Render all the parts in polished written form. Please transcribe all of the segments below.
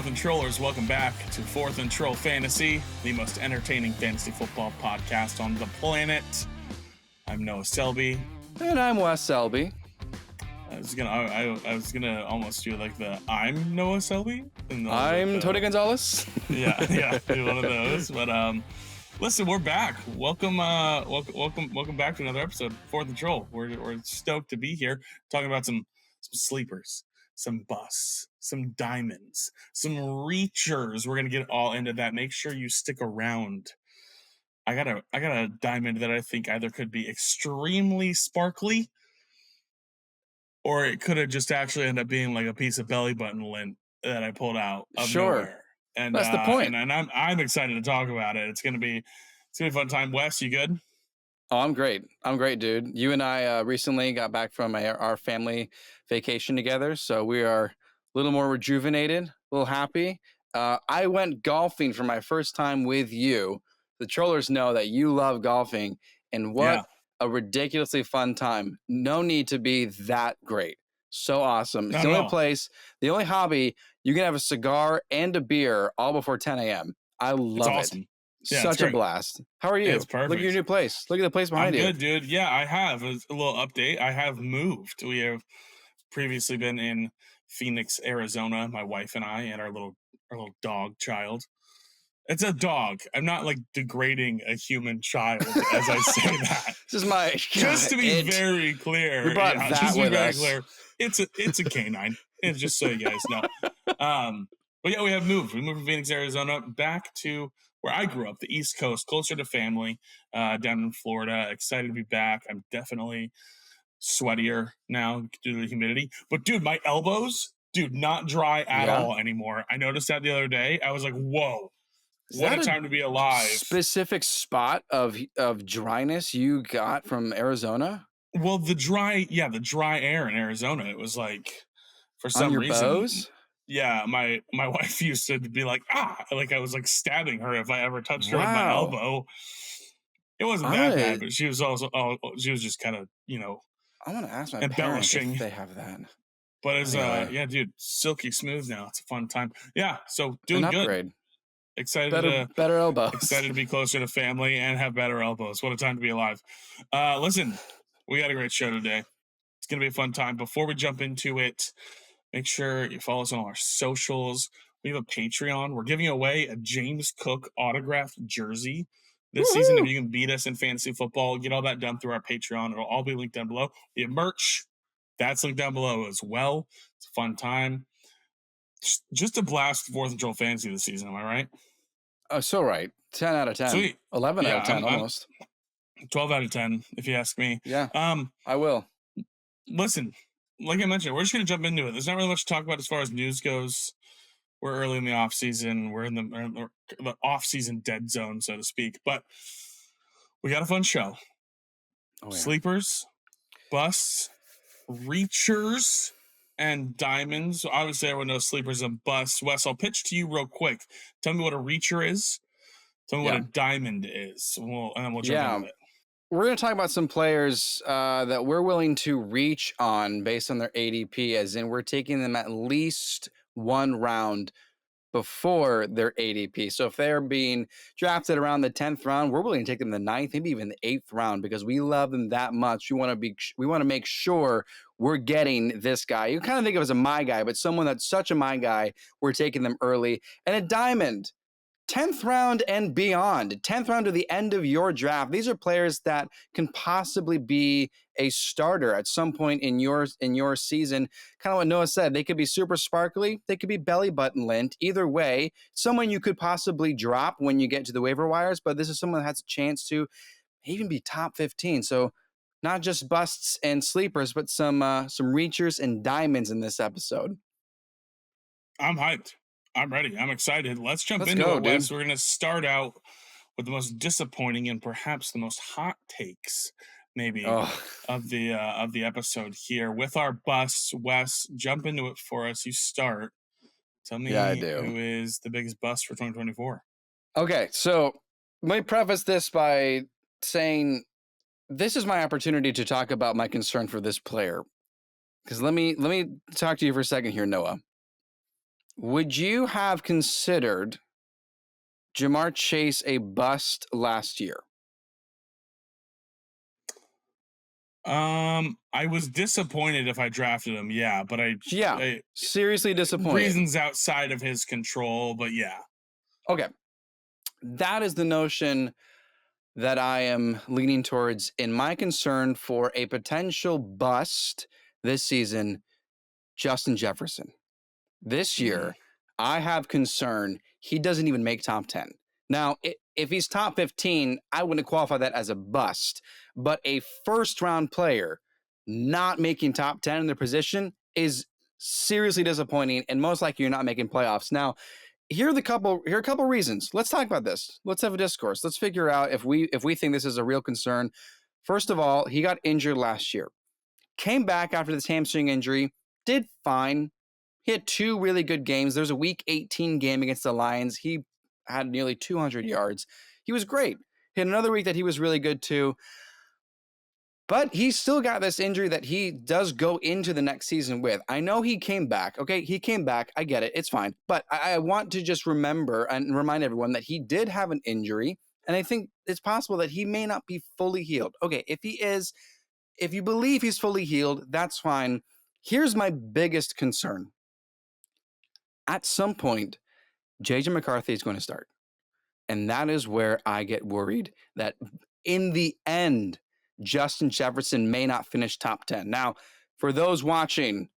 Fourth and Trollers, welcome back to Fourth and Troll Fantasy, the most entertaining fantasy football podcast on the planet. I'm Noah Selby. And I'm Wes Selby. I was gonna almost do like the I'm Noah Selby. I'm Tony Gonzalez. Yeah, do one of those. But listen, we're back. Welcome back to another episode of Fourth and Troll. We're stoked to be here talking about some sleepers, some busts, some diamonds, some reachers. We're gonna get all into that. Make sure you stick around. I got a diamond that I think either could be extremely sparkly, or it could have just actually ended up being like a piece of belly button lint that I pulled out of nowhere. And that's the point. And I'm excited to talk about it. It's gonna be a fun time. Wes, you good? Oh, I'm great, dude. You and I recently got back from our family vacation together, so we are a little more rejuvenated, a little happy. I went golfing for my first time with you. The Trollers know that you love golfing, and what a ridiculously fun time. No need to be that great. So awesome. It's the only hobby you can have a cigar and a beer all before 10 a.m. I love it. Awesome. Yeah, such a blast. How are you? It's perfect. Look at your new place. Look at the place behind you. I'm good, dude. Yeah, I have a little update. I have moved. We have previously been in Phoenix, Arizona, my wife and I, and our little dog child. It's a dog. I'm not like degrading a human child as I say that. This is my just to be very clear. We brought that with us. Clear, it's a canine. And just so you guys know. But yeah, we have moved. We moved from Phoenix, Arizona, back to where I grew up, the East Coast, closer to family, down in Florida. Excited to be back. I'm definitely sweatier now due to the humidity. But dude, my elbows, not dry at all anymore. I noticed that the other day. I was like, whoa. What a time to be alive. Specific spot of dryness you got from Arizona? Well, the dry air in Arizona. It was like, for some reason. Bows? Yeah, my wife used to be like, like I was like stabbing her if I ever touched her with my elbow. It wasn't that bad, but she was also just kind of, I want to ask my embellishing parents if they have that. But it's dude, silky smooth now. It's a fun time. Yeah, so doing good. Excited better elbows. Excited to be closer to family and have better elbows. What a time to be alive. Listen, we got a great show today. It's gonna be a fun time. Before we jump into it, make sure you follow us on all our socials. We have a Patreon. We're giving away a James Cook autographed jersey this season. If you can beat us in fantasy football, get all that done through our Patreon. It'll all be linked down below. We have merch. That's linked down below as well. It's a fun time. Just a blast Fourth and Troll Fantasy this season. Am I right? Oh, so right. 10 out of 10. Sweet. 11 out of 10 almost. 12 out of 10, if you ask me. Yeah, I will. Listen, like I mentioned, we're just going to jump into it. There's not really much to talk about as far as news goes. We're early in the off season. We're in the off season dead zone, so to speak. But we got a fun show. Oh, yeah. Sleepers, busts, reachers, and diamonds. Obviously, everyone knows sleepers and busts. Wes, I'll pitch to you real quick. Tell me what a reacher is. Tell me what a diamond is. And then we'll jump into it. We're going to talk about some players that we're willing to reach on based on their ADP, as in we're taking them at least one round before their ADP. So if they're being drafted around the 10th round, we're willing to take them the 9th, maybe even the 8th round, because we love them that much. We want to make sure we're getting this guy. You kind of think of it as a my guy, but someone that's such a my guy, we're taking them early. And a diamond, 10th round and beyond, 10th round to the end of your draft. These are players that can possibly be a starter at some point in your season. Kind of what Noah said, they could be super sparkly, they could be belly button lint. Either way, someone you could possibly drop when you get to the waiver wires, but this is someone that has a chance to even be top 15. So not just busts and sleepers, but some reachers and diamonds in this episode. I'm hyped. I'm ready. I'm excited. Let's jump into it, Wes. We're going to start out with the most disappointing and perhaps the most hot takes, maybe, of the episode here with our busts. Wes, jump into it for us. You start. Tell me who is the biggest bust for 2024. Okay, so let me preface this by saying this is my opportunity to talk about my concern for this player. Because let me talk to you for a second here, Noah. Would you have considered Jamar Chase a bust last year? I was disappointed if I drafted him, yeah, but Yeah, I seriously disappointed. reasons outside of his control, but yeah. Okay, that is the notion that I am leaning towards in my concern for a potential bust this season, Justin Jefferson. This Mm. year, I have concern he doesn't even make top 10. Now, if he's top 15, I wouldn't qualify that as a bust. But a first round player not making top 10 in their position is seriously disappointing. And most likely you're not making playoffs. Now, here are a couple reasons. Let's talk about this. Let's have a discourse. Let's figure out if we think this is a real concern. First of all, he got injured last year. Came back after this hamstring injury, did fine. He had 2 really good games. There's a week 18 game against the Lions. He had nearly 200 yards. He was great. He had another week that he was really good too. But he still got this injury that he does go into the next season with. I know he came back. Okay, he came back. I get it. It's fine. But I want to just remember and remind everyone that he did have an injury. And I think it's possible that he may not be fully healed. Okay, if he is, if you believe he's fully healed, that's fine. Here's my biggest concern. At some point, JJ McCarthy is going to start. And that is where I get worried that in the end, Justin Jefferson may not finish top 10. Now, for those watching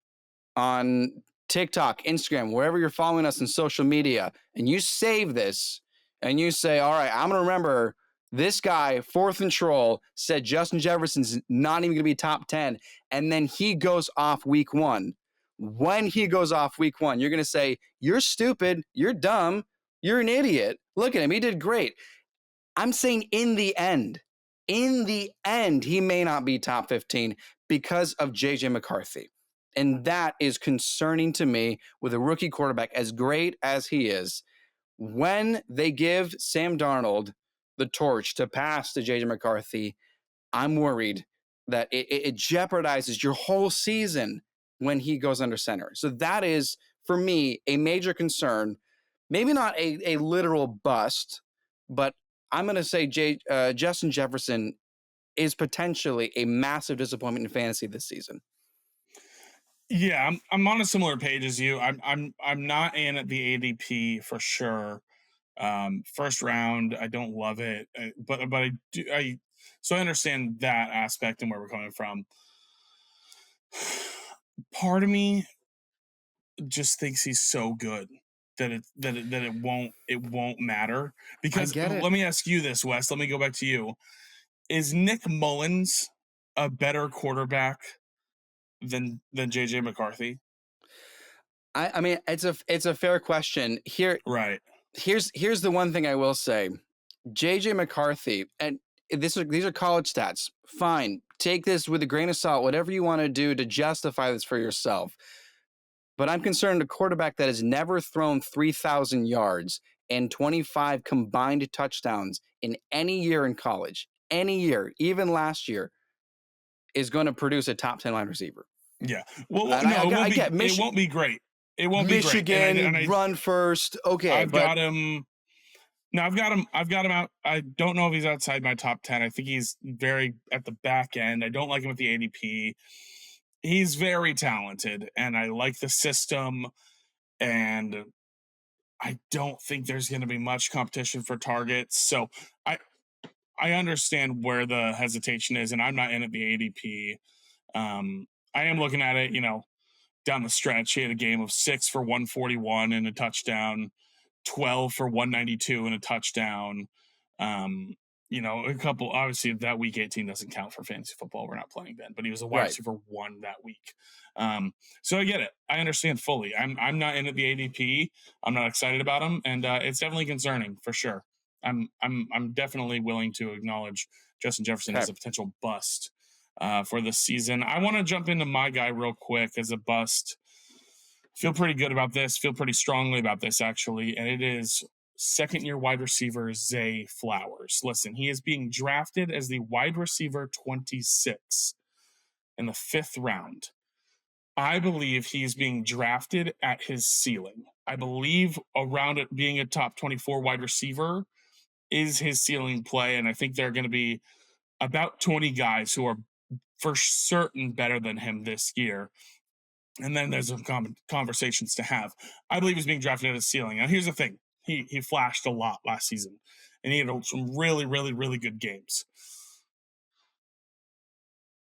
on TikTok, Instagram, wherever you're following us in social media, and you save this and you say, all right, I'm going to remember this guy, Fourth and Troll, said Justin Jefferson's not even going to be top 10. And then he goes off week 1. When he goes off week 1, you're going to say, you're stupid, you're dumb, you're an idiot. Look at him. He did great. I'm saying in the end, he may not be top 15 because of JJ McCarthy. And that is concerning to me with a rookie quarterback as great as he is. When they give Sam Darnold the torch to pass to JJ McCarthy, I'm worried that it jeopardizes your whole season when he goes under center. So that is, for me, a major concern. Maybe not a literal bust, but I'm going to say Justin Jefferson is potentially a massive disappointment in fantasy this season. Yeah, I'm on a similar page as you. I'm not in at the ADP for sure. First round, I don't love it, but I do. So I understand that aspect and where we're coming from. Part of me just thinks he's so good that it won't matter. I Because get it. let me ask you this, Wes. Let me go back to you. Is Nick Mullins a better quarterback than JJ McCarthy? I mean, it's a fair question. Right. Here's the one thing I will say. JJ McCarthy, and these are college stats. Fine. Take this with a grain of salt, whatever you want to do to justify this for yourself. But I'm concerned a quarterback that has never thrown 3,000 yards and 25 combined touchdowns in any year in college, any year, even last year, is going to produce a top 10 wide receiver. Yeah. Well, And no, it won't be great. It won't be great. Michigan, run first. Okay, I've got him. No, I've got him out. I don't know if he's outside my top 10. I think he's very at the back end. I don't like him with the ADP. He's very talented, and I like the system. And I don't think there's going to be much competition for targets. So I understand where the hesitation is, and I'm not in at the ADP. I am looking at it, down the stretch. He had a game of 6 for 141 and a touchdown, 12 for 192 and a touchdown. A couple, obviously that week 18 doesn't count for fantasy football. We're not playing then, but he was a wide receiver 1 that week. So I get it. I understand fully. I'm not in at the ADP. I'm not excited about him. And it's definitely concerning for sure. I'm definitely willing to acknowledge Justin Jefferson as a potential bust for this season. I want to jump into my guy real quick as a bust. Feel pretty good about this. Feel pretty strongly about this, actually. And it is second-year wide receiver Zay Flowers. Listen, he is being drafted as the wide receiver 26 in the 5th round. I believe he's being drafted at his ceiling. I believe around it being a top 24 wide receiver is his ceiling play. And I think there are going to be about 20 guys who are for certain better than him this year. And then there's some conversations to have. I believe he's being drafted at his ceiling. Now, here's the thing: he flashed a lot last season, and he had some really, really, really good games.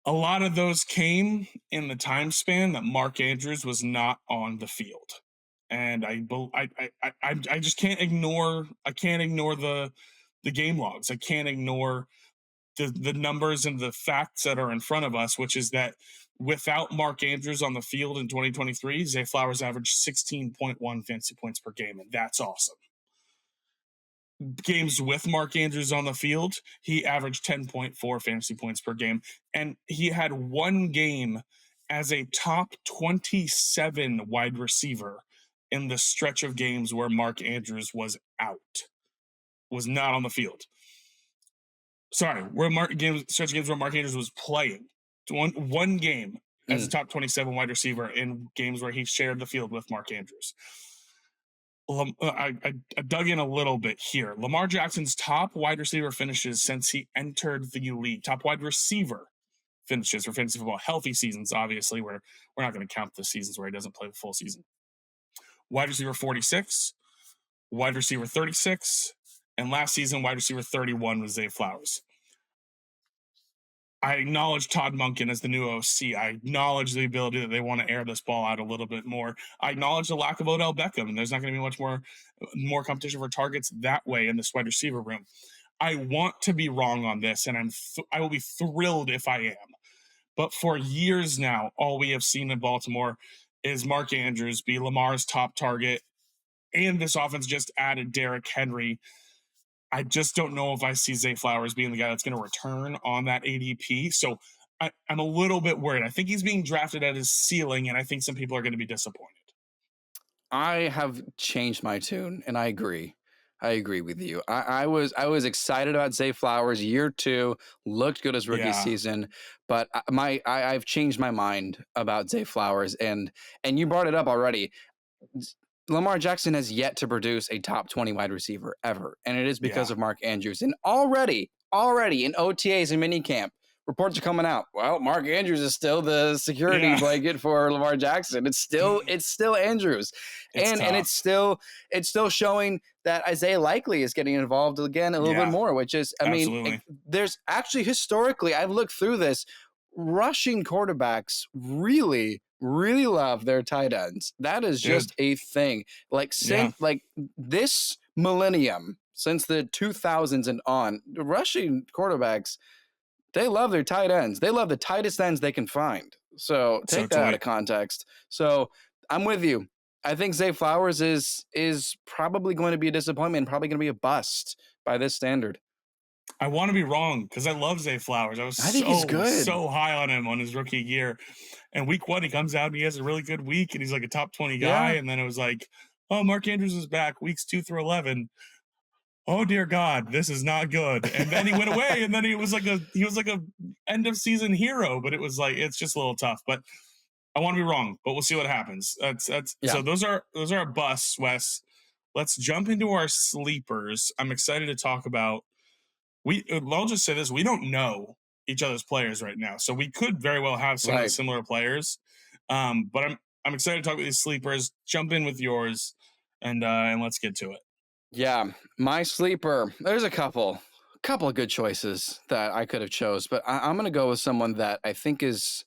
A lot of those came in the time span that Mark Andrews was not on the field, and I just can't ignore. I can't ignore the game logs. I can't ignore the numbers and the facts that are in front of us, which is that without Mark Andrews on the field in 2023, Zay Flowers averaged 16.1 fantasy points per game, and that's awesome. Games with Mark Andrews on the field, he averaged 10.4 fantasy points per game, and he had one game as a top 27 wide receiver in the stretch of games where Mark Andrews was out, was not on the field. Sorry, stretch games where Mark Andrews was playing. One game as a top 27 wide receiver in games where he shared the field with Mark Andrews. I dug in a little bit here. Lamar Jackson's top wide receiver finishes since he entered the league. Top wide receiver finishes for fantasy football. Healthy seasons, obviously. We're not going to count the seasons where he doesn't play the full season. Wide receiver 46, wide receiver 36, and last season, wide receiver 31 was Zay Flowers. I acknowledge Todd Monken as the new OC. I acknowledge the ability that they want to air this ball out a little bit more. I acknowledge the lack of Odell Beckham, and there's not going to be much more competition for targets that way in this wide receiver room. I want to be wrong on this, and I will be thrilled if I am. But for years now, all we have seen in Baltimore is Mark Andrews be Lamar's top target, and this offense just added Derrick Henry. I just don't know if I see Zay Flowers being the guy that's going to return on that ADP. So I'm a little bit worried. I think he's being drafted at his ceiling, and I think some people are going to be disappointed. I have changed my tune, and I agree. I agree with you. I was excited about Zay Flowers. Year 2 looked good as rookie season, but I've changed my mind about Zay Flowers, and you brought it up already. Lamar Jackson has yet to produce a top 20 wide receiver ever, and it is because of Mark Andrews. And already in OTAs and minicamp, reports are coming out. Well, Mark Andrews is still the security blanket for Lamar Jackson. It's still Andrews, and it's still showing that Isaiah Likely is getting involved again a little bit more, which is, I mean, there's actually historically, I've looked through this, rushing quarterbacks really love their tight ends. That is just a thing. Like since like this millennium, since the 2000s and on, the rushing quarterbacks, they love their tight ends. They love the tightest ends they can find. So take that out of context. So I'm with you. I think Zay Flowers is probably going to be a disappointment, probably going to be a bust by this standard. I want to be wrong because I love Zay Flowers. I think he's good. So high on him on his rookie year. And week 1, he comes out and he has a really good week and he's like a top 20 guy. And then it was like, oh, Mark Andrews is back weeks 2 through 11. Oh dear God, this is not good. And then he went away, and then he was like a end of season hero. But it was like, it's just a little tough. But I want to be wrong, but we'll see what happens. So those are our busts, Wes. Let's jump into our sleepers. I'm excited to talk about. I'll just say this: we don't know each other's players right now, so we could very well have some of the similar players. But I'm excited to talk about these sleepers. Jump in with yours, and let's get to it. Yeah, my sleeper. There's a couple of good choices that I could have chose, but I'm going to go with someone that I think has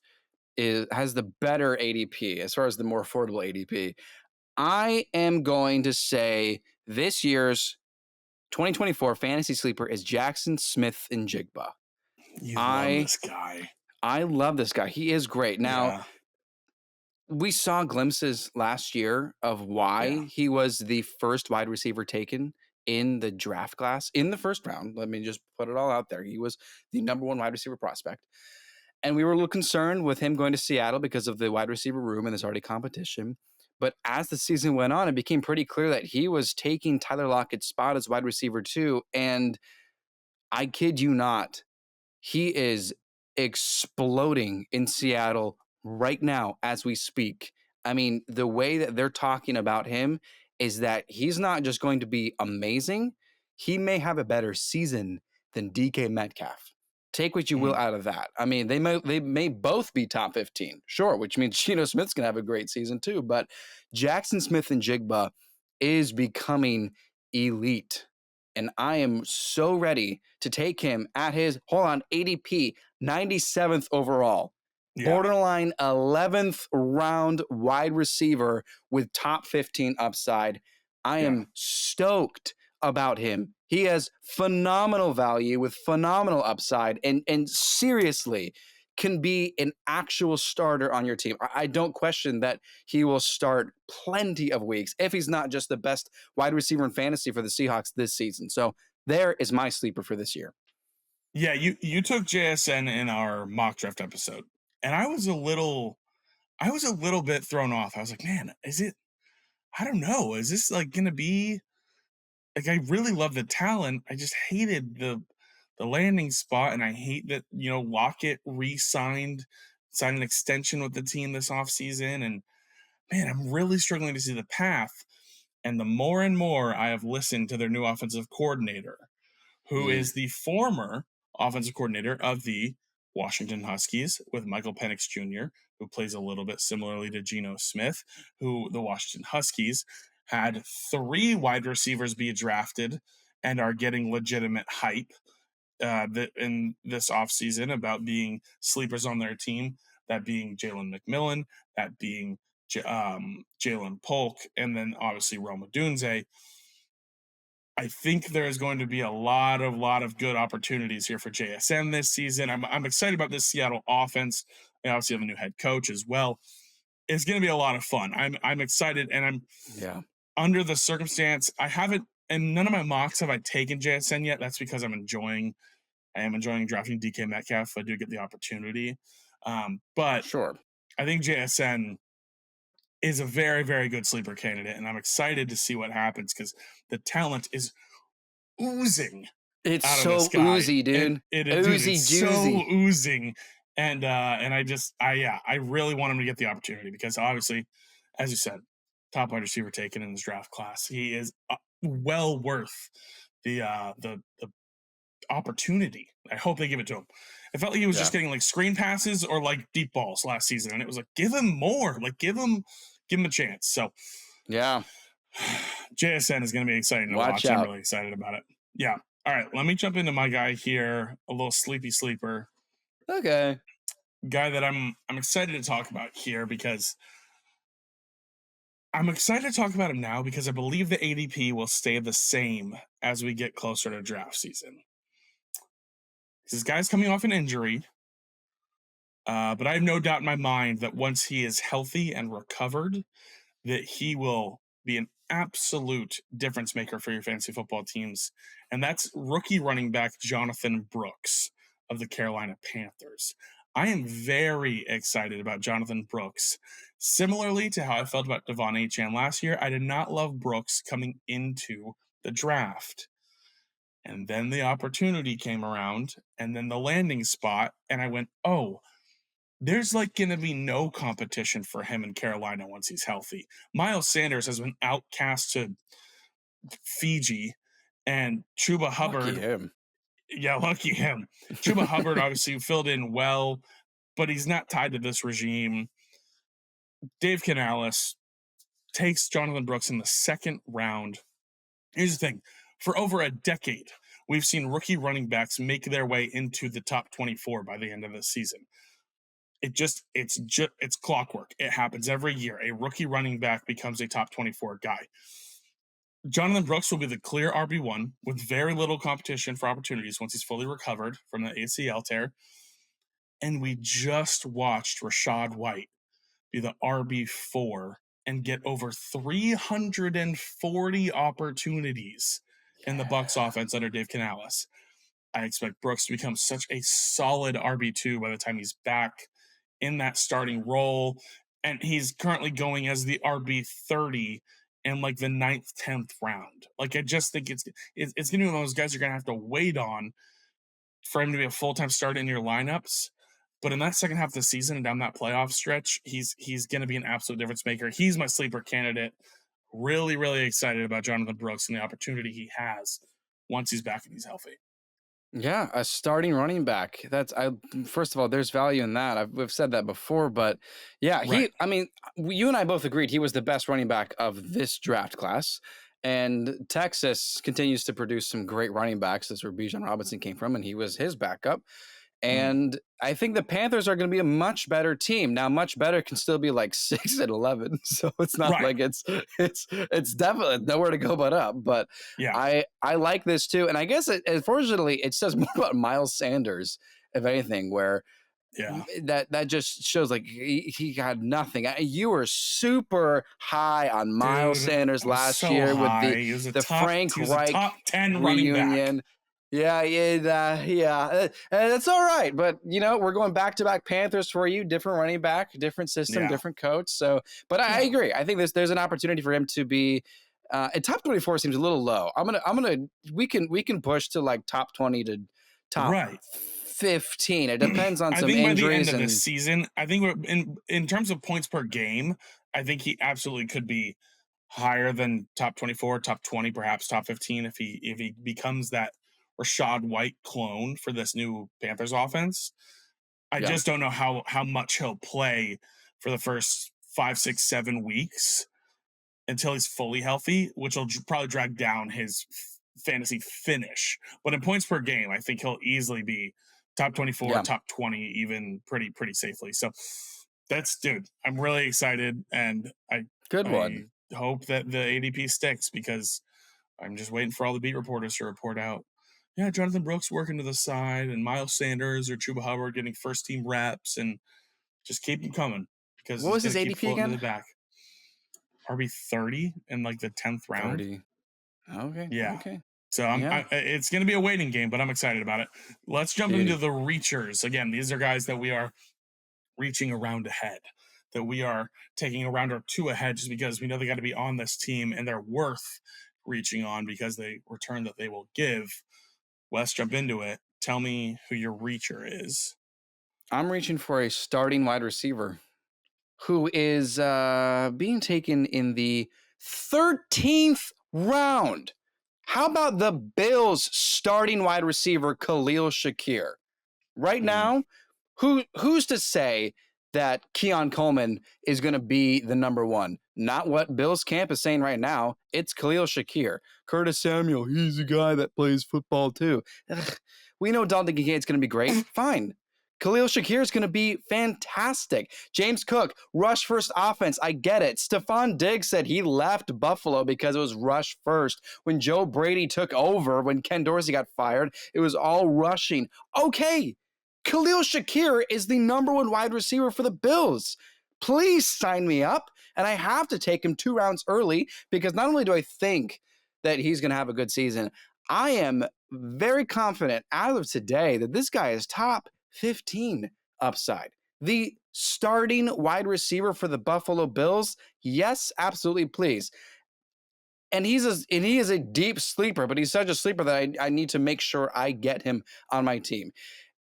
the better ADP as far as the more affordable ADP. I am going to say this year's 2024 fantasy sleeper is Jackson Smith-Njigba. You love this guy. I love this guy. He is great. Now, we saw glimpses last year of why he was the first wide receiver taken in the draft class in the first round. Let me just put it all out there. He was the number 1 wide receiver prospect. And we were a little concerned with him going to Seattle because of the wide receiver room and there's already competition. But as the season went on, it became pretty clear that he was taking Tyler Lockett's spot as wide receiver 2. And I kid you not, he is exploding in Seattle right now as we speak. I mean, the way that they're talking about him is that he's not just going to be amazing, he may have a better season than DK Metcalf. Take what you will Mhm. out of that. I mean, they may both be top 15, sure, which means Geno Smith's gonna have a great season too. But Jackson Smith and Jigba is becoming elite. And I am so ready to take him at his ADP 97th overall, Yeah. borderline 11th round wide receiver with top 15 upside. I Yeah. am stoked about him. He has phenomenal value with phenomenal upside and seriously can be an actual starter on your team. I don't question that he will start plenty of weeks if he's not just the best wide receiver in fantasy for the Seahawks this season. So there is my sleeper for this year. Yeah, you took JSN in our mock draft episode, and I was a little bit thrown off. I was like, man, is it? I don't know. Is this like going to be like? I really love the talent. I just hated the landing spot, and I hate that Lockett signed an extension with the team this offseason, and man, I'm really struggling to see the path. And the more and more I have listened to their new offensive coordinator, who Mm, is the former offensive coordinator of the Washington Huskies with Michael Penix Jr., who plays a little bit similarly to Geno Smith, who the Washington Huskies had 3 wide receivers be drafted and are getting legitimate hype in this offseason about being sleepers on their team, that being Jalen McMillan, that being Jalen Polk, and then obviously Roma Dunze. I think there is going to be a lot of good opportunities here for JSN this season. I'm excited about this Seattle offense. They obviously have a new head coach as well. It's going to be a lot of fun. I'm excited, and I'm yeah, under the circumstance. I haven't, and none of my mocks have I taken JSN yet. That's because I am enjoying drafting DK Metcalf if I do get the opportunity. But sure. I think JSN is a very, very good sleeper candidate, and I'm excited to see what happens because the talent is oozing It's out of the so sky. oozy, It dude. it is, dude. Oozy It's so juicy. oozing, and I really want him to get the opportunity because obviously, as you said, top wide receiver taken in this draft class. He is well worth the opportunity. I hope they give it to him. It felt like he was Yeah. just getting like screen passes or like deep balls last season, and it was like give him more, like give him a chance. So Yeah. JSN is going to be exciting to Watch watch. I'm out. really excited about it. Yeah. All right. Let me jump into my guy here. A little sleepy sleeper Okay. guy that I'm excited to talk about here because I'm excited to talk about him now because I believe the ADP will stay the same as we get closer to draft season. This guy's coming off an injury, but I have no doubt in my mind that once he is healthy and recovered, that he will be an absolute difference maker for your fantasy football teams. And that's rookie running back Jonathan Brooks of the Carolina Panthers. I am very excited about Jonathan Brooks. Similarly to how I felt about Devon Achane last year, I did not love Brooks coming into the draft. And then the opportunity came around, and then the landing spot, and I went, oh, there's like going to be no competition for him in Carolina once he's healthy. Miles Sanders has been outcast to Fiji, and Chuba Lucky Hubbard, him. yeah, lucky him. Chuba Hubbard obviously filled in well, but he's not tied to this regime. Dave Canales takes Jonathan Brooks in the second round. Here's the thing: for over a decade, we've seen rookie running backs make their way into the top 24 by the end of the season. It's clockwork. It happens every year. A rookie running back becomes a top 24 guy. Jonathan Brooks will be the clear RB1 with very little competition for opportunities once he's fully recovered from the ACL tear. And we just watched Rashad White be the RB4 and get over 340 opportunities in the Bucks Yeah. offense under Dave Canales. I expect Brooks to become such a solid RB2 by the time he's back in that starting role. And he's currently going as the RB30 in like the 9th, 10th round. Like I just think it's gonna be one of those guys you're gonna have to wait on for him to be a full-time starter in your lineups. But in that second half of the season and down that playoff stretch, he's gonna be an absolute difference maker. He's my sleeper candidate. Really, really excited about Jonathan Brooks and the opportunity he has once he's back and he's healthy. Yeah, a starting running back. That's I first of all, there's value in that. We've said that before, but yeah, Right. I mean, you and I both agreed he was the best running back of this draft class. And Texas continues to produce some great running backs. That's where Bijan Robinson came from, and he was his backup. Mm. And I think the Panthers are going to be a much better team. Now, much better can still be like 6-11, so it's not Right. like it's definitely nowhere to go but up. But Yeah. I like this too, and I guess unfortunately it says more about Miles Sanders, if anything, where Yeah. that just shows like he got nothing. You were super high on Miles Dude, Sanders I was last so year with high. the Frank He was a Reich top 10 running back. reunion. Yeah, that's all right. But we're going back to back Panthers for you. Different running back, different system, Yeah. different coach. So, but I Yeah. agree. I think there's an opportunity for him to be. At top 24 seems a little low. We can push to like top 20 to top Right. 15. It depends on I some think by the end injuries of this and season, I think we're in terms of points per game, I think he absolutely could be higher than top 24, top 20, perhaps top 15 if he becomes that Rashad White clone for this new Panthers offense. I yeah, just don't know how much he'll play for the first 5, 6, 7 weeks until he's fully healthy, which will probably drag down his fantasy finish. But in points per game, I think he'll easily be top 24, yeah, top 20, even pretty safely. So that's dude. I'm really excited, and good I one. hope that the ADP sticks because I'm just waiting for all the beat reporters to report out. Yeah, Jonathan Brooks working to the side, and Miles Sanders or Chuba Hubbard getting first team reps, and just keep him coming because What he's was going his to keep ADP floating to the again? back. RB 30 in like the 10th round. 30. Okay, Yeah. okay, So yeah, it's going to be a waiting game, but I'm excited about it. Let's jump into beauty. the reachers. Again, these are guys that we are reaching around ahead, that we are taking a round or two ahead just because we know they got to be on this team and they're worth reaching on because they return that they will give. Let's jump into it. Tell me who your reacher is. I'm reaching for a starting wide receiver who is being taken in the 13th round. How about the Bills starting wide receiver Khalil Shakir? Right Mm. now, who's to say that Keon Coleman is going to be the number one? Not what Bills camp is saying right now. It's Khalil Shakir. Curtis Samuel, he's a guy that plays football too. Ugh, we know Dalton Kincaid's going to be great. Fine. Khalil Shakir is going to be fantastic. James Cook, rush first offense. I get it. Stephon Diggs said he left Buffalo because it was rush first. When Joe Brady took over, when Ken Dorsey got fired, it was all rushing. Okay, Khalil Shakir is the number one wide receiver for the Bills. Please sign me up. And I have to take him 2 rounds early because not only do I think that he's going to have a good season, I am very confident out of today that this guy is top 15 upside. The starting wide receiver for the Buffalo Bills, yes, absolutely, please. And he is a deep sleeper, but he's such a sleeper that I need to make sure I get him on my team.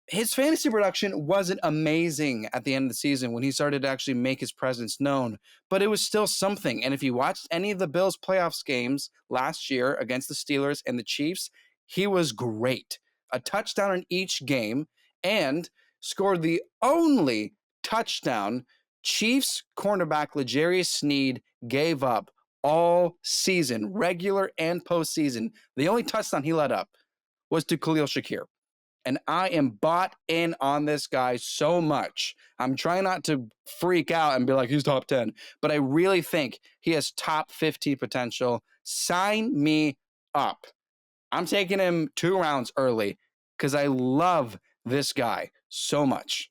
His fantasy production wasn't amazing at the end of the season when he started to actually make his presence known, but it was still something. And if you watched any of the Bills playoffs games last year against the Steelers and the Chiefs, he was great. A touchdown in each game and scored the only touchdown Chiefs cornerback L'Jarius Sneed gave up all season, regular and postseason. The only touchdown he let up was to Khalil Shakir. And I am bought in on this guy so much. I'm trying not to freak out and be like, he's top 10, but I really think he has top 15 potential. Sign me up. I'm taking him 2 rounds early because I love this guy so much.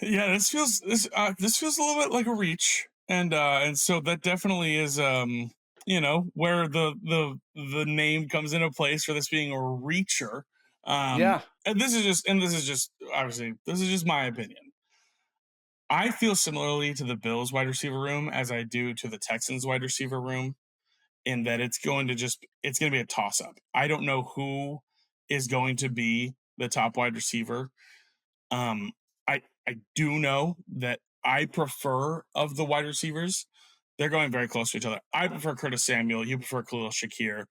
Yeah, this feels a little bit like a reach, and so that definitely is where the name comes into place for this being a reacher. Yeah. And this is just obviously this is just my opinion. I feel similarly to the Bills wide receiver room as I do to the Texans wide receiver room in that it's going to be a toss up. I don't know who is going to be the top wide receiver. Um, I do know that I prefer of the wide receivers They're going very close to each other. I prefer Curtis Samuel. You prefer Khalil Shakir.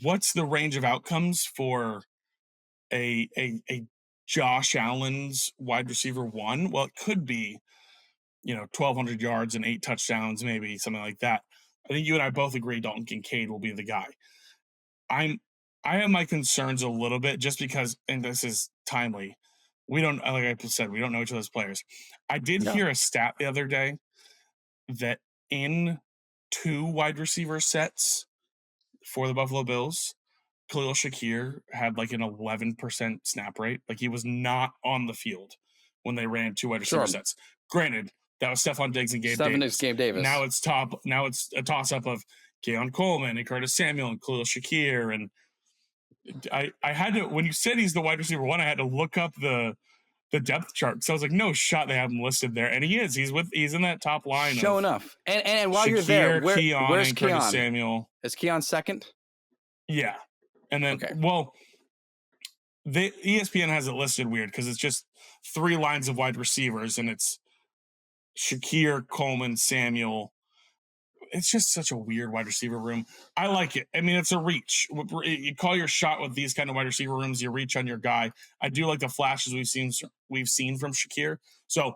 What's the range of outcomes for a Josh Allen's wide receiver one? Well, it could be 1,200 yards and 8 touchdowns, maybe something like that. I think you and I both agree Dalton Kincaid will be the guy. I'm I have my concerns a little bit just because, and this is timely. We don't, like I said, we don't know each other's players. I did Yeah, hear a stat the other day that in two wide receiver sets for the Buffalo Bills, Khalil Shakir had like an 11% snap rate. Like he was not on the field when they ran two wide receiver sure. sets. Granted, that was Stephon Diggs and Gabe Seven is Davis. Gabe Davis. Now it's a toss up of Keon Coleman and Curtis Samuel and Khalil Shakir. And I had to, when you said he's the wide receiver one, I had to look up the depth chart. So I was like, no shot they have him listed there. And he is. He's in that top line Show of enough. And while Shakir, you're there, Keon, where's and Curtis Keon? Samuel. Is Keon second? Yeah. And then, Okay. well, the ESPN has it listed weird because it's just three lines of wide receivers and it's Shakir, Coleman, Samuel. It's just such a weird wide receiver room. I like it. I mean, it's a reach. You call your shot with these kind of wide receiver rooms. You reach on your guy. I do like the flashes we've seen from Shakir. So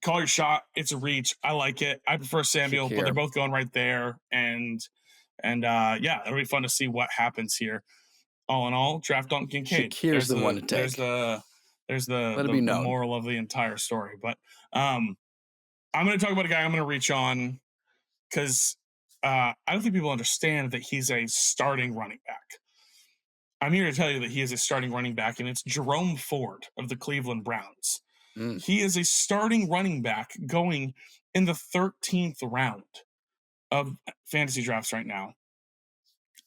call your shot. It's a reach. I like it. I prefer Samuel, but they're both going right there. And yeah, it'll be fun to see what happens here. All in all, draft Dalton Kincaid. Shakir's the one to take. There's the moral of the entire story. But I'm going to talk about a guy I'm going to reach on because I don't think people understand that he's a starting running back. I'm here to tell you that he is a starting running back, and it's Jerome Ford of the Cleveland Browns. He is a starting running back going in the 13th round of fantasy drafts right now.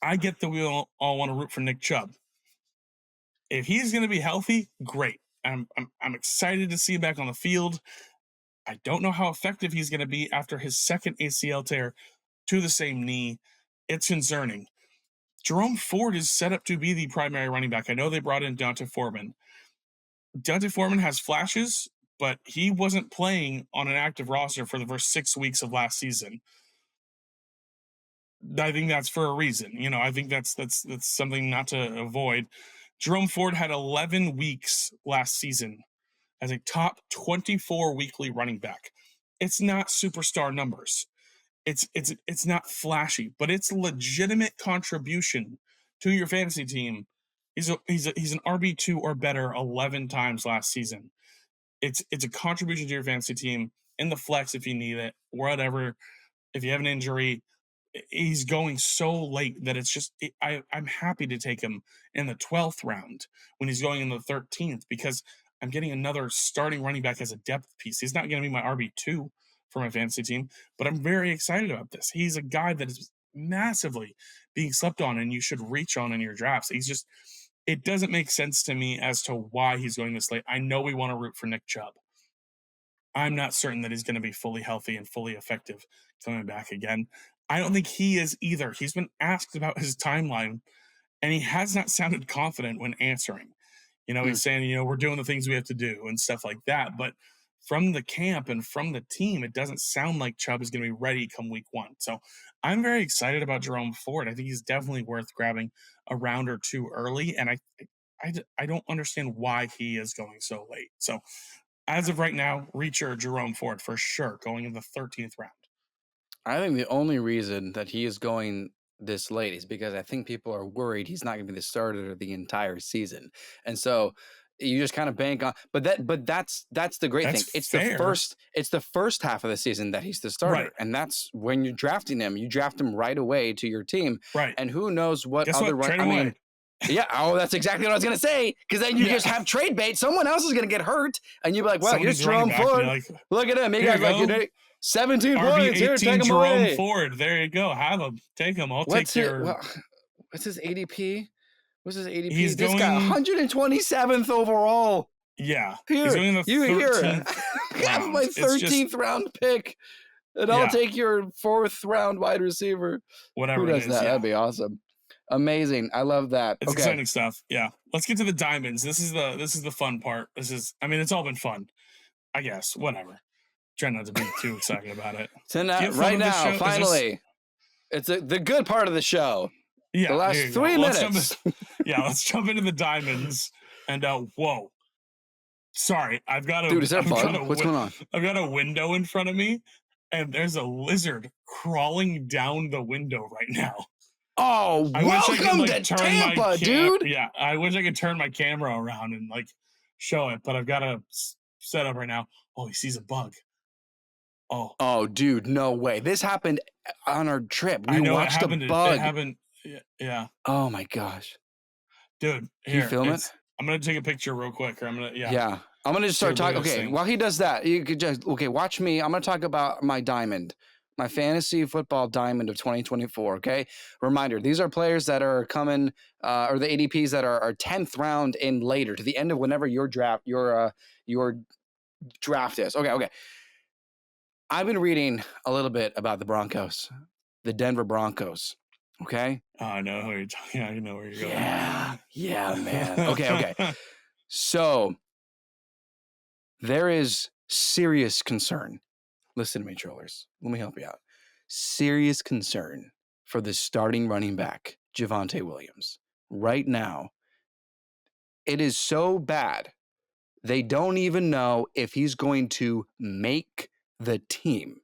I get that we all want to root for Nick Chubb. If he's going to be healthy, great. I'm excited to see him back on the field. I don't know how effective he's going to be after his second ACL tear to the same knee. It's concerning. Jerome Ford is set up to be the primary running back. I know they brought in D'Onta Foreman. D'Onta Foreman has flashes, but he wasn't playing on an active roster for the first 6 weeks of last season. I think that's for a reason. I think that's something not to avoid. Jerome Ford had 11 weeks last season as a top 24 weekly running back. It's not superstar numbers. It's not flashy, but it's legitimate contribution to your fantasy team. He's an RB2 or better 11 times last season. It's a contribution to your fantasy team in the flex if you need it, whatever. If you have an injury, he's going so late that it's just I'm happy to take him in the 12th round when he's going in the 13th because I'm getting another starting running back as a depth piece. He's not going to be my RB2 for my fantasy team, but I'm very excited about this. He's a guy that is massively being slept on and you should reach on in your drafts. It doesn't make sense to me as to why he's going this late. I know we want to root for Nick Chubb. I'm not certain that he's going to be fully healthy and fully effective coming back again. I don't think he is either. He's been asked about his timeline, and he has not sounded confident when answering. He's saying, we're doing the things we have to do and stuff like that. But from the camp and from the team, it doesn't sound like Chubb is going to be ready come week one. So I'm very excited about Jerome Ford. I think he's definitely worth grabbing a round or two early. And I don't understand why he is going so late. So as of right now, reacher Jerome Ford for sure going in the 13th round. I think the only reason that he is going this late is because I think people are worried he's not going to be the starter the entire season, and so you just kind of bank on. But that's the great thing. It's fair. It's the first half of the season that he's the starter, right. And that's when you're drafting him. You draft him right away to your team, right? And who knows what Guess other run? I mean. Yeah, that's exactly what I was going to say. Because then you just have trade bait. Someone else is going to get hurt. And you'll be like, well, here's Jerome Ford. Like, look at him. He got like 17 points. Here, take him Jerome away. Ford. There you go. Have him. Take him. What's his ADP? What's his ADP? He's this guy 127th overall. Yeah. Here, he's going in the 13th have my 13th round pick. And I'll take your 4th round wide receiver. Whatever Who does it is, that? That'd be awesome. Amazing. I love that. It's exciting stuff. Yeah. Let's get to the diamonds. This is the fun part. It's all been fun. I guess. Whatever. Try not to be too excited about it. So Do you have fun right with this now, show? finally, it's the good part of the show. Yeah, the last here you 3 go. minutes. Let's jump into the diamonds. And whoa, sorry, I've got Dude, is there a I've got bug? What's going on? I've got a window in front of me, and there's a lizard crawling down the window right now. Oh, I wish I welcome could to turn Tampa, dude. Yeah, I wish I could turn my camera around and show it, but I've got to set up right now. Oh, he sees a bug. Oh, dude, no way. This happened on our trip. We I know watched a It bug. happened. Yeah. Oh my gosh. Dude, Can you film it? I'm gonna take a picture real quick, or I'm gonna Yeah. I'm gonna just start talking. Okay, while he does that, you could just watch me. I'm gonna talk about my diamond, my fantasy football diamond of 2024. Okay. Reminder: these are players that are coming, or the ADPs that are 10th round and later, to the end of whenever your draft is. Okay. I've been reading a little bit about the Broncos, the Denver Broncos. Okay. Oh, I know who you're talking. I know where you're going. Yeah, man. Okay. So there is serious concern. Listen to me, trollers. Let me help you out. Serious concern for the starting running back, Javonte Williams. Right now, it is so bad, they don't even know if he's going to make the team.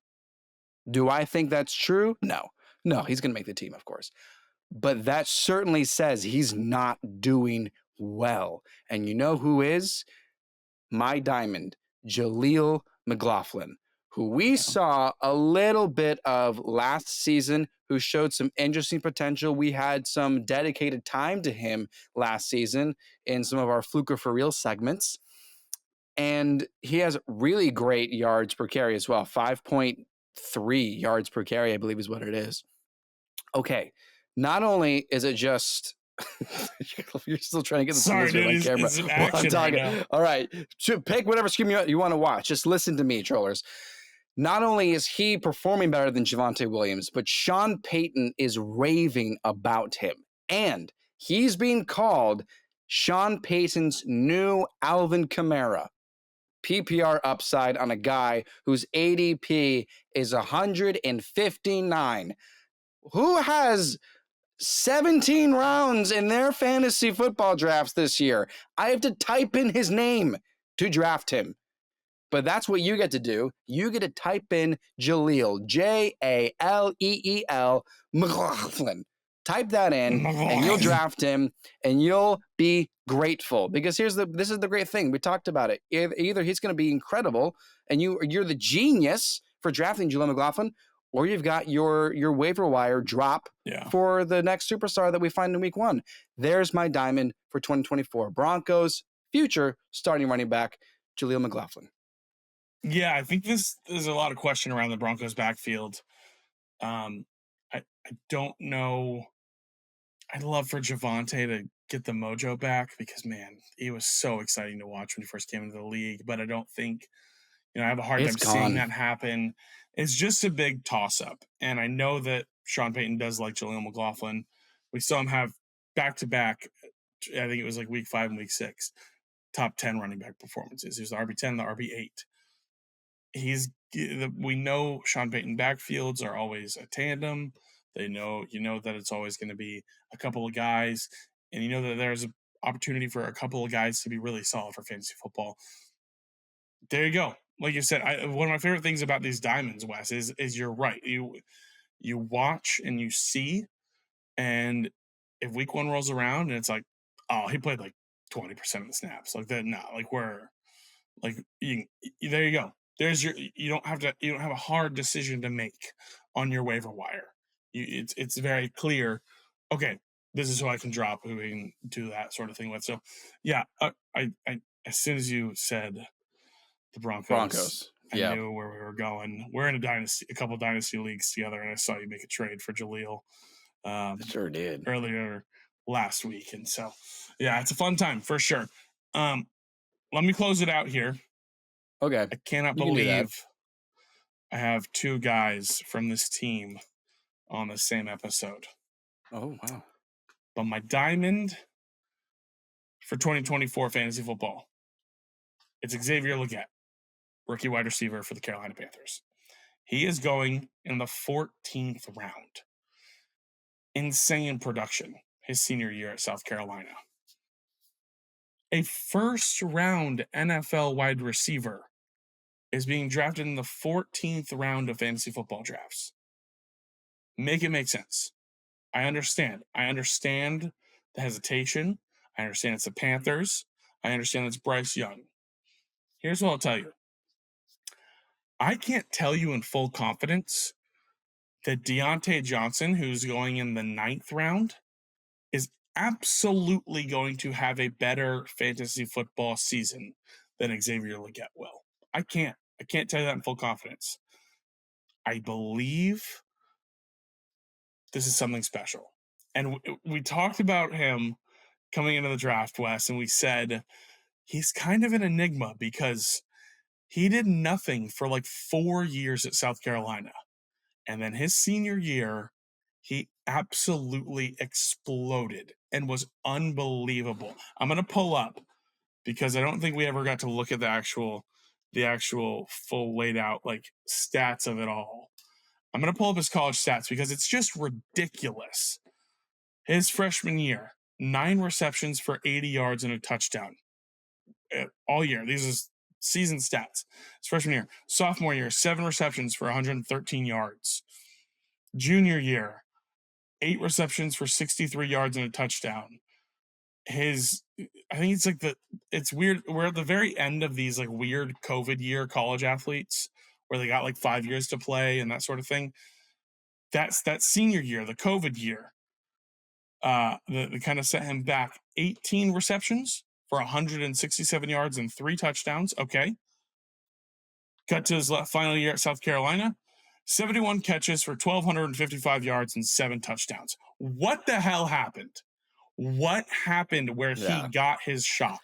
Do I think that's true? No, he's going to make the team, of course. But that certainly says he's not doing well. And you know who is? My diamond, Jaleel McLaughlin, who we saw a little bit of last season, who showed some interesting potential. We had some dedicated time to him last season in some of our Fluker for Real segments. And he has really great yards per carry as well. 5.3 yards per carry, I believe is what it is. Okay, not only is it just you're still trying to get this on camera. It's an action right now. All right, pick whatever scheme you want to watch. Just listen to me, trollers. Not only is he performing better than Javonte Williams, but Sean Payton is raving about him, and he's being called Sean Payton's new Alvin Kamara. PPR upside on a guy whose ADP is 159. Who has 17 rounds in their fantasy football drafts this year? I have to type in his name to draft him. But that's what you get to do. You get to type in Jaleel, Jaleel McLaughlin. Type that in, and you'll draft him, and you'll be grateful. Because this is the great thing. We talked about it. Either he's going to be incredible, and you're the genius for drafting Jaleel McLaughlin, or you've got your waiver wire drop for the next superstar that we find in week 1. There's my diamond for 2024. Broncos future starting running back, Jaleel McLaughlin. Yeah, I think there's a lot of question around the Broncos backfield. I don't know. I'd love for Javonte to get the mojo back because, man, he was so exciting to watch when he first came into the league. But I don't think, I have a hard time seeing that happen. It's just a big toss-up. And I know that Sean Payton does like Jaleel McLaughlin. We saw him have back-to-back, I think it was like week 5 and week 6, top 10 running back performances. He was the RB10, the RB8. We know Sean Payton backfields are always a tandem. They know, that it's always going to be a couple of guys, and you know that there's an opportunity for a couple of guys to be really solid for fantasy football. There you go. Like you said, one of my favorite things about these diamonds, Wes, is you're right. You watch and you see, and if week 1 rolls around and it's like, oh, he played like 20% of the snaps, like that. No, like there you go. There's you don't have a hard decision to make on your waiver wire. It's very clear. Okay, this is who I can drop, who we can do that sort of thing with. So, yeah, I as soon as you said the Broncos, I knew where we were going. We're in a couple dynasty leagues together, and I saw you make a trade for Jaleel. Sure did earlier last week, and so yeah, it's a fun time for sure. Let me close it out here. Okay. I cannot believe I have 2 guys from this team on the same episode. Oh, wow. But my diamond for 2024 fantasy football, it's Xavier Legette, rookie wide receiver for the Carolina Panthers. He is going in the 14th round. Insane production his senior year at South Carolina. A first-round NFL wide receiver is being drafted in the 14th round of fantasy football drafts. Make it make sense. I understand. I understand the hesitation. I understand it's the Panthers. I understand it's Bryce Young. Here's what I'll tell you. I can't tell you in full confidence that Deontay Johnson, who's going in the 9th round, is absolutely going to have a better fantasy football season than Xavier Legette will. I can't tell you that in full confidence. I believe this is something special. And we talked about him coming into the draft, Wes, and we said he's kind of an enigma because he did nothing for like 4 years at South Carolina. And then his senior year, he absolutely exploded and was unbelievable. I'm going to pull up because I don't think we ever got to look at the actual full laid out like stats of it all. I'm going to pull up his college stats because it's just ridiculous. His freshman year, 9 receptions for 80 yards and a touchdown all year. These are season stats. His freshman year. Sophomore year, 7 receptions for 113 yards. Junior year, 8 receptions for 63 yards and a touchdown. I think it's like it's weird. We're at the very end of these like weird COVID year college athletes where they got like 5 years to play and that sort of thing. That's that senior year, the COVID year. The kind of set him back 18 receptions for 167 yards and 3 touchdowns. Okay. Cut to his final year at South Carolina, 71 catches for 1,255 yards and 7 touchdowns. What the hell happened? What happened where he got his shot?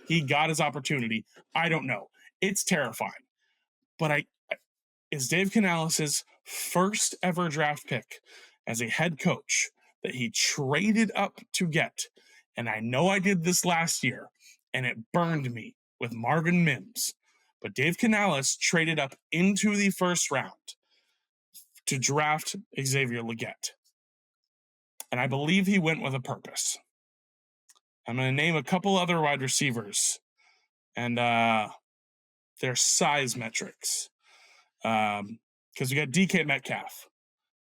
He got his opportunity. I don't know. It's terrifying. But is Dave Canales' first ever draft pick as a head coach that he traded up to get. And I know I did this last year, and it burned me with Marvin Mims. But Dave Canales traded up into the first round to draft Xavier Legette. And I believe he went with a purpose. I'm going to name a couple other wide receivers and their size metrics. Because we got DK Metcalf,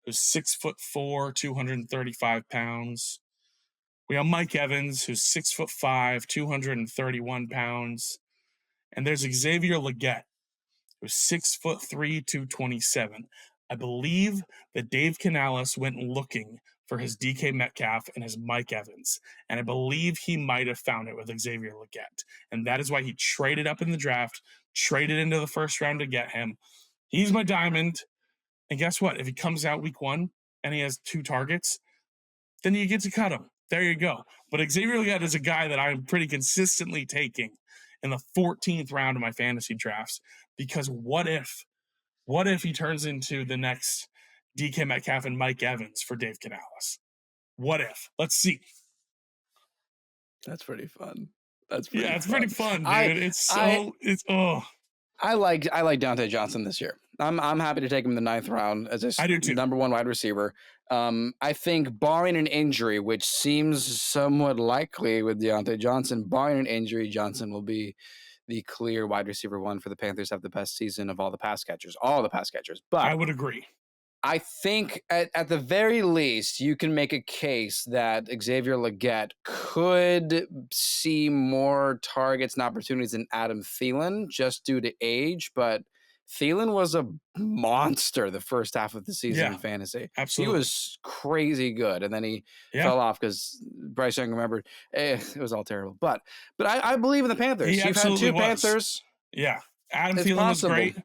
who's 6'4", 235 pounds. We have Mike Evans, who's 6'5", 231 pounds. And there's Xavier Legette, who's 6'3", 227. I believe that Dave Canales went looking for his DK Metcalf and his Mike Evans. And I believe he might have found it with Xavier Legette. And that is why he traded up in the draft, traded into the first round to get him. He's my diamond. And guess what? If he comes out week 1 and he has 2 targets, then you get to cut him. There you go. But Xavier Legette is a guy that I'm pretty consistently taking in the 14th round of my fantasy drafts. Because what if he turns into the next DK Metcalf and Mike Evans for Dave Canales? What if? Let's see. That's pretty fun. It's pretty fun, dude. I like Deontay Johnson this year. I'm happy to take him in the 9th round as a number 1 wide receiver. I think barring an injury, which seems somewhat likely with Deontay Johnson, barring an injury, Johnson will be the clear wide receiver 1 for the Panthers, have the best season of all the pass catchers. But I would agree. I think at the very least, you can make a case that Xavier Legette could see more targets and opportunities than Adam Thielen just due to age. But Thielen was a monster the first half of the season in fantasy. Absolutely. He was crazy good. And then he fell off because Bryce Young remembered it was all terrible. But I believe in the Panthers. You've had 2 Panthers. Yeah. Adam Thielen was great.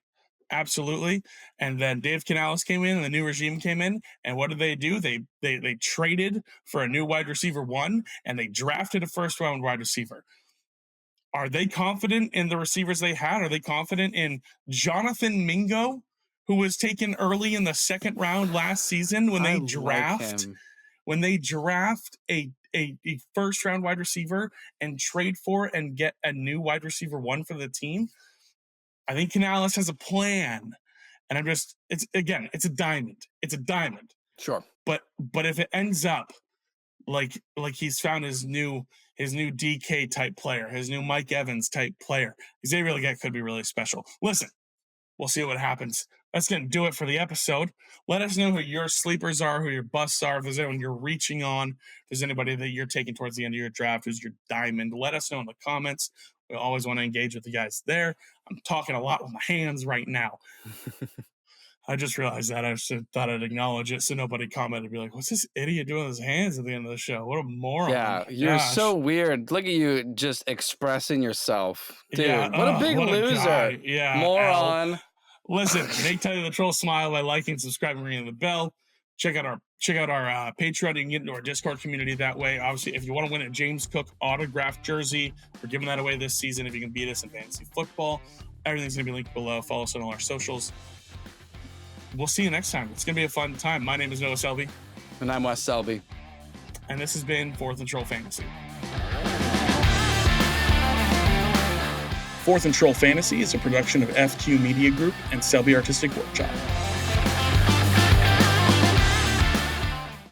Absolutely. And then Dave Canales came in and the new regime came in. And what did they do? They traded for a new wide receiver 1 and they drafted a first round wide receiver. Are they confident in the receivers they had? Are they confident in Jonathan Mingo, who was taken early in the 2nd round last season when they draft a first round wide receiver and trade for and get a new wide receiver 1 for the team? I think Canales has a plan. And it's a diamond. It's a diamond. Sure. But if it ends up like he's found his new DK type player, his new Mike Evans type player, Xavier Legette could be really special. Listen, we'll see what happens. That's going to do it for the episode. Let us know who your sleepers are, who your busts are, if there's anyone you're reaching on, if there's anybody that you're taking towards the end of your draft, who's your diamond. Let us know in the comments. We always want to engage with you guys there. I'm talking a lot with my hands right now. I just realized that. I just thought I'd acknowledge it so nobody commented. Be like, what's this idiot doing with his hands at the end of the show? What a moron. Yeah, you're so weird. Look at you just expressing yourself. Dude, yeah, what a big loser. Yeah, moron. Listen, make Teddy the Troll smile by liking, subscribing, ringing the bell. Check out our Patreon. You can get into our Discord community that way. Obviously, if you want to win a James Cook autographed jersey, we're giving that away this season. If you can beat us in fantasy football, everything's going to be linked below. Follow us on all our socials. We'll see you next time. It's going to be a fun time. My name is Noah Selby. And I'm Wes Selby. And this has been 4th and Troll Fantasy. 4th and Troll Fantasy is a production of FQ Media Group and Selby Artistic Workshop.